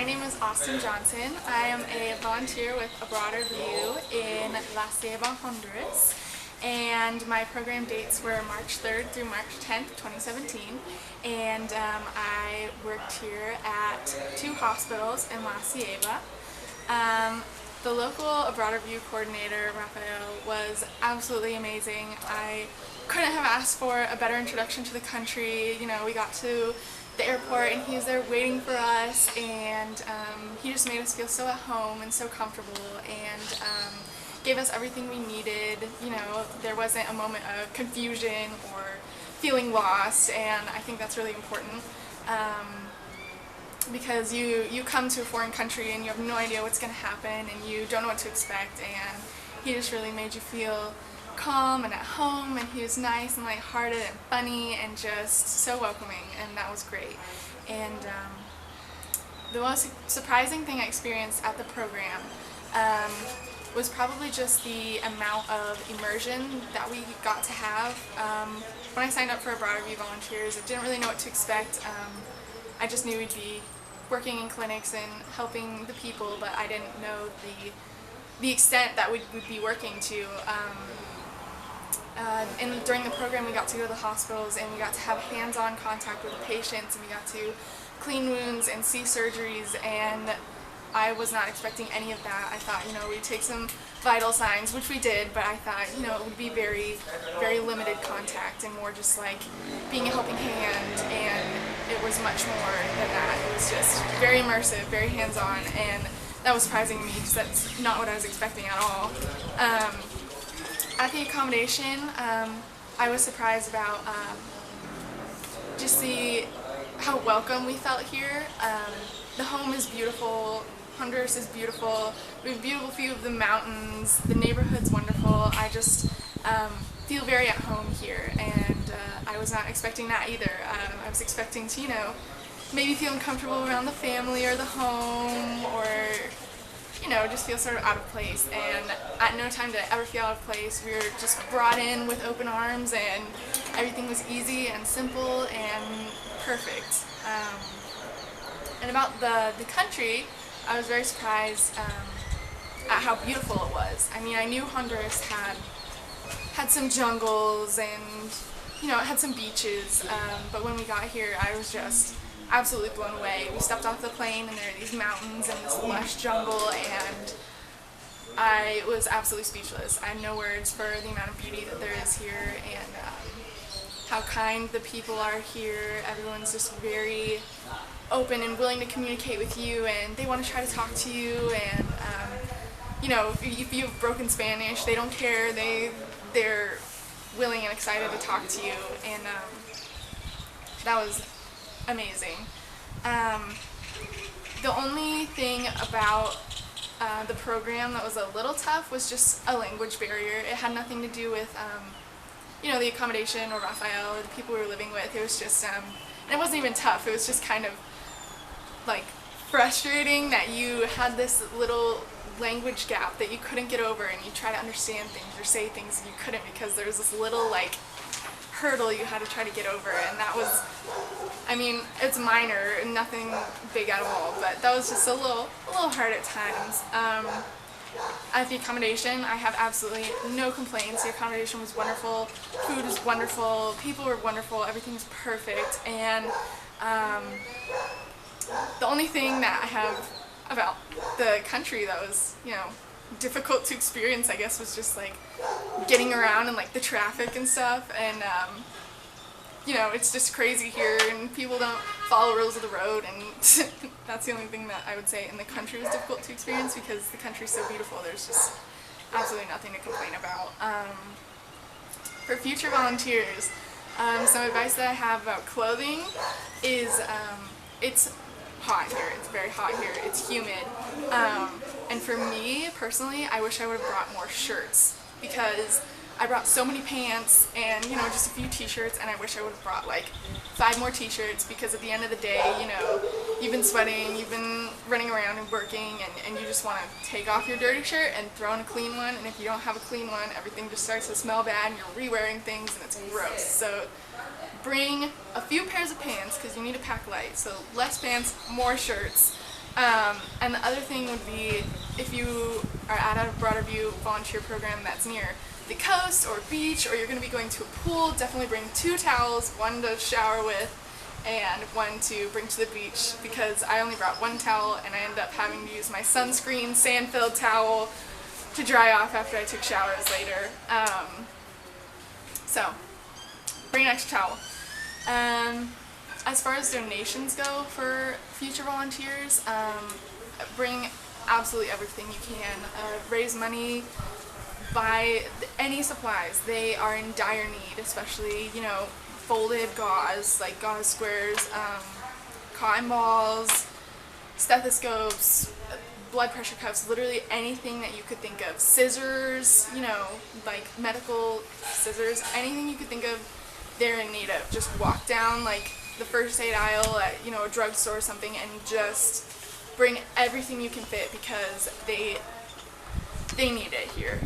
My name is Austin Johnson. I am a volunteer with A Broader View in La Ceiba, Honduras. And my program dates were March 3rd through March 10th, 2017. And I worked here at 2 hospitals in La Ceiba. The local A Broader View coordinator, Rafael, was absolutely amazing. I couldn't have asked for a better introduction to the country. You know, we got to the airport and he was there waiting for us, and he just made us feel so at home and so comfortable, and gave us everything we needed. You know, there wasn't a moment of confusion or feeling lost, and I think that's really important. Because you come to a foreign country and you have no idea what's going to happen and you don't know what to expect, and he just really made you feel calm and at home, and he was nice and lighthearted and funny and just so welcoming, and that was great. And the most surprising thing I experienced at the program was probably just the amount of immersion that we got to have. When I signed up for A Broader View Volunteers, I didn't really know what to expect. I just knew we'd be working in clinics and helping the people, but I didn't know the extent that we'd be working to. And during the program we got to go to the hospitals and we got to have hands-on contact with the patients, and we got to clean wounds and see surgeries, and I was not expecting any of that. I thought, you know, we'd take some vital signs, which we did, but I thought, you know, it would be very, very limited contact and more just like being a helping hand, and it was much more than that. It was just very immersive, very hands-on, and that was surprising to me because that's not what I was expecting at all. At the accommodation, I was surprised about just how welcome we felt here. The home is beautiful, Honduras is beautiful, we have a beautiful view of the mountains, the neighborhood's wonderful. I just feel very at home here, and I was not expecting that either. I was expecting to, you know, maybe feel uncomfortable around the family or the home, or you know, just feel sort of out of place, and at no time did I ever feel out of place. We were just brought in with open arms, and everything was easy and simple and perfect. And about the country, I was very surprised at how beautiful it was. I mean, I knew Honduras had some jungles and, you know, it had some beaches, but when we got here I was just absolutely blown away. We stepped off the plane and there are these mountains and this lush jungle, and I was absolutely speechless. I have no words for the amount of beauty that there is here, and how kind the people are here. Everyone's just very open and willing to communicate with you, and they want to try to talk to you, and you know, if you have broken Spanish, they don't care. They're willing and excited to talk to you, and that was amazing. The only thing about the program that was a little tough was just a language barrier. It had nothing to do with you know, the accommodation or Rafael or the people we were living with. It was just, and it wasn't even tough, it was just kind of like frustrating that you had this little language gap that you couldn't get over, and you try to understand things or say things and you couldn't because there was this little like hurdle you had to try to get over, and that was, I mean, it's minor, nothing big at all, but that was just a little hard at times. At the accommodation, I have absolutely no complaints. The accommodation was wonderful, food was wonderful, people were wonderful, everything was perfect, and the only thing that I have about the country that was, you know, difficult to experience, I guess, was just like getting around and like the traffic and stuff, and you know, it's just crazy here and people don't follow rules of the road, and that's the only thing that I would say in the country was difficult to experience, because the country's so beautiful. There's just absolutely nothing to complain about. For future volunteers, some advice that I have about clothing is it's hot here, it's very hot here, it's humid, and for me personally, I wish I would have brought more shirts, because I brought so many pants and, you know, just a few t-shirts, and I wish I would have brought like 5 more t-shirts, because at the end of the day, you know, you've been sweating, you've been running around and working, and you just want to take off your dirty shirt and throw on a clean one, and if you don't have a clean one, everything just starts to smell bad and you're re-wearing things and it's gross. So bring a few pairs of pants, because you need to pack light, so less pants, more shirts. And the other thing would be if you are at a Broader View volunteer program that's near the coast or beach, or you're going to be going to a pool, definitely bring 2 towels, one to shower with and one to bring to the beach, because I only brought 1 towel and I ended up having to use my sunscreen sand-filled towel to dry off after I took showers later. So bring an extra towel. As far as donations go for future volunteers, bring absolutely everything you can. Raise money, buy any supplies. They are in dire need, especially, you know, folded gauze, like gauze squares, cotton balls, stethoscopes, blood pressure cuffs, literally anything that you could think of. Scissors, you know, like medical scissors, anything you could think of, they're in need of. Just walk down like the first aid aisle at, you know, a drugstore or something, and just bring everything you can fit, because they need it here.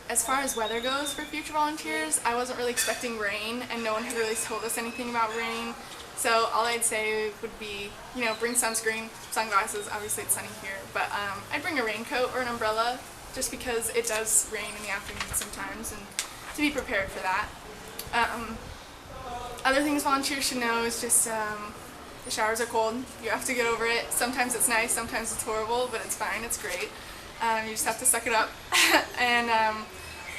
As far as weather goes for future volunteers, I wasn't really expecting rain, and no one had really told us anything about rain. So all I'd say would be, you know, bring sunscreen, sunglasses. Obviously it's sunny here, but I'd bring a raincoat or an umbrella, just because it does rain in the afternoon sometimes, and to be prepared for that. Other things volunteers should know is just the showers are cold. You have to get over it. Sometimes it's nice, sometimes it's horrible, but it's fine, it's great. You just have to suck it up. And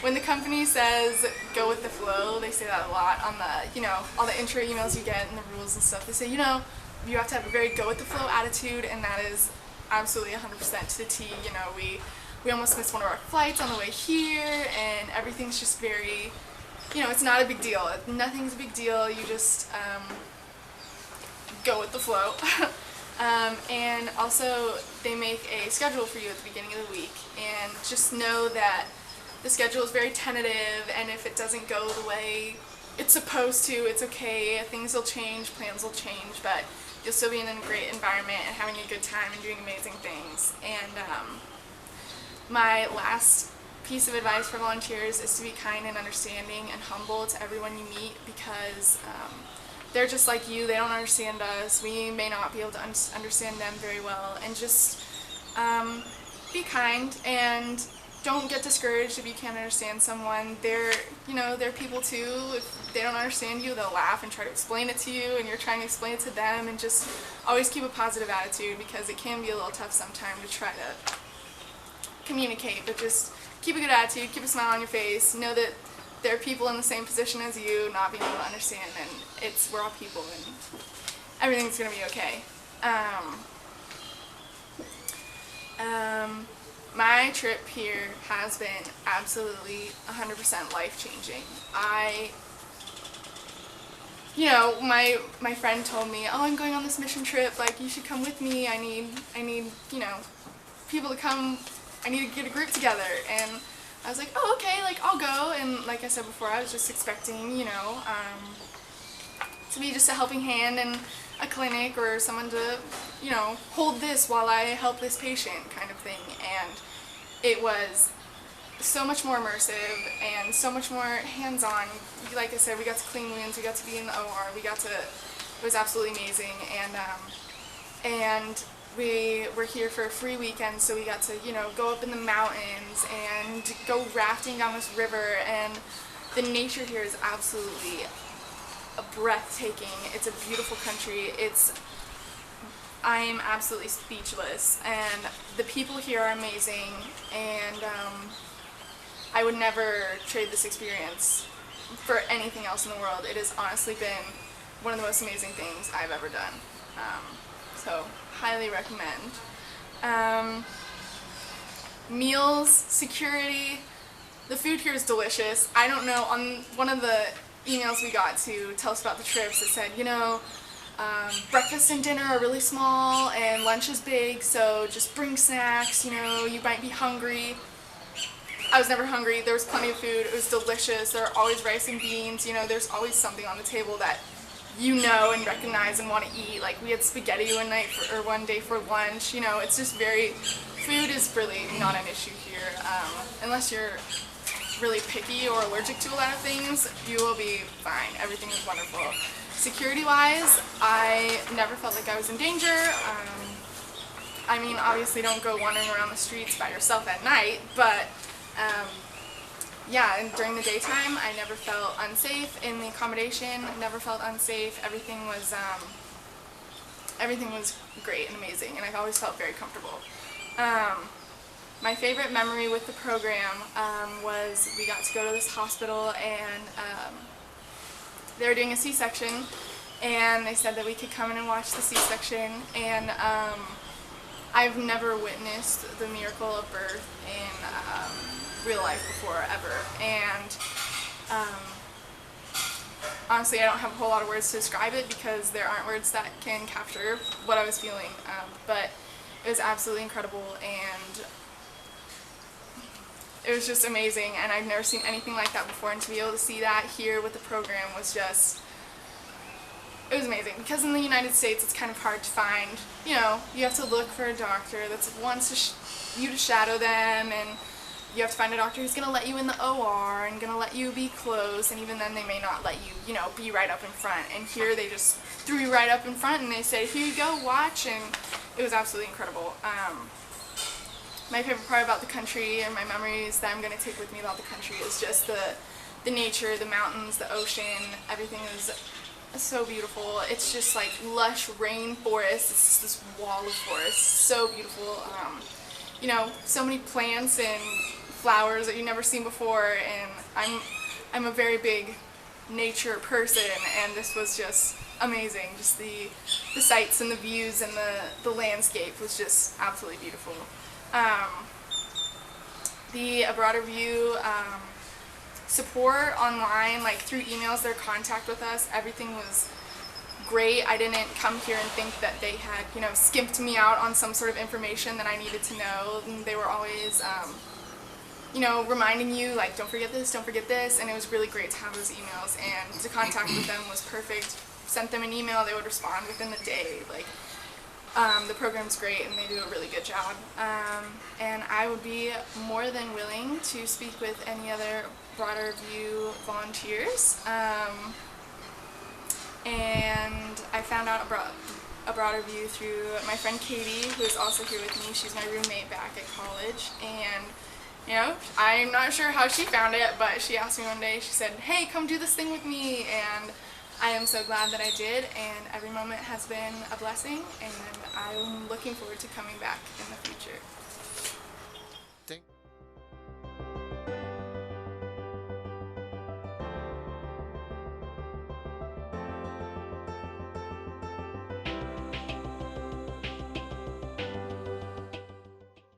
when the company says go with the flow, they say that a lot on the, you know, all the intro emails you get and the rules and stuff. They say, you know, you have to have a very go with the flow attitude, and that is absolutely 100% to the T. You know, we almost missed one of our flights on the way here, and everything's just very, you know, it's not a big deal. Nothing's a big deal. You just go with the flow. And also they make a schedule for you at the beginning of the week, and just know that the schedule is very tentative, and if it doesn't go the way it's supposed to, it's okay. Things will change, plans will change, but you'll still be in a great environment and having a good time and doing amazing things. And my last piece of advice for volunteers is to be kind and understanding and humble to everyone you meet, because they're just like you. They don't understand us. We may not be able to understand them very well. And just be kind, and don't get discouraged if you can't understand someone. They're, you know, they're people too. If they don't understand you, they'll laugh and try to explain it to you, and you're trying to explain it to them. And just always keep a positive attitude, because it can be a little tough sometimes to try to communicate, but just keep a good attitude, keep a smile on your face, know that there are people in the same position as you not being able to understand, and we're all people, and everything's gonna be okay. My trip here has been absolutely 100% life-changing. You know, my friend told me, oh, I'm going on this mission trip, like, you should come with me. I need, you know, people to come. I need to get a group together. And I was like, oh, okay, like, I'll go. And like I said before, I was just expecting, you know, to be just a helping hand in a clinic, or someone to, you know, hold this while I help this patient kind of thing. And it was so much more immersive and so much more hands-on. Like I said, we got to clean wounds, we got to be in the OR, it was absolutely amazing. And we were here for a free weekend, so we got to, you know, go up in the mountains and go rafting down this river, and the nature here is absolutely breathtaking. It's a beautiful country. I'm absolutely speechless, and the people here are amazing, and I would never trade this experience for anything else in the world. It has honestly been one of the most amazing things I've ever done. So highly recommend. Meals, security, the food here is delicious. I don't know, on one of the emails we got to tell us about the trips, it said, you know, breakfast and dinner are really small and lunch is big, so just bring snacks, you know, you might be hungry. I was never hungry. There was plenty of food. It was delicious. There are always rice and beans, you know, there's always something on the table that you know and recognize and want to eat. Like, we had spaghetti one day for lunch, you know. It's just food is really not an issue here, unless you're really picky or allergic to a lot of things. You will be fine. Everything is wonderful. Security-wise, I never felt like I was in danger. I mean, obviously don't go wandering around the streets by yourself at night, but yeah, and during the daytime, I never felt unsafe in the accommodation, never felt unsafe. Everything was great and amazing, and I've always felt very comfortable. My favorite memory with the program was we got to go to this hospital, and they were doing a C-section, and they said that we could come in and watch the C-section, and I've never witnessed the miracle of birth in real life before, ever, and honestly I don't have a whole lot of words to describe it because there aren't words that can capture what I was feeling, but it was absolutely incredible, and it was just amazing, and I've never seen anything like that before, and to be able to see that here with the program was just, it was amazing, because in the United States it's kind of hard to find, you know, you have to look for a doctor that wants you to shadow them, and you have to find a doctor who's going to let you in the OR and going to let you be close, and even then they may not let you, you know, be right up in front, and here they just threw you right up in front and they say, here you go, watch, and it was absolutely incredible. My favorite part about the country and my memories that I'm going to take with me about the country is just the nature, the mountains, the ocean. Everything is so beautiful. It's just like lush rainforest. It's just this wall of forest. So beautiful. You know, so many plants and flowers that you've never seen before, and I'm a very big nature person, and this was just amazing. Just the sights and the views and the landscape was just absolutely beautiful. The A Broader View support online, like through emails, their contact with us, everything was great. I didn't come here and think that they had, you know, skimped me out on some sort of information that I needed to know. And they were always, you know, reminding you, like, don't forget this, and it was really great to have those emails, and to contact with them was perfect. Sent them an email, they would respond within the day. Like, the program's great, and they do a really good job. And I would be more than willing to speak with any other Broader View volunteers. And I found out about A Broader View through my friend Katie, who is also here with me. She's my roommate back at college, and you know, I'm not sure how she found it, but she asked me one day, she said, hey, come do this thing with me, and I am so glad that I did, and every moment has been a blessing, and I'm looking forward to coming back in the future.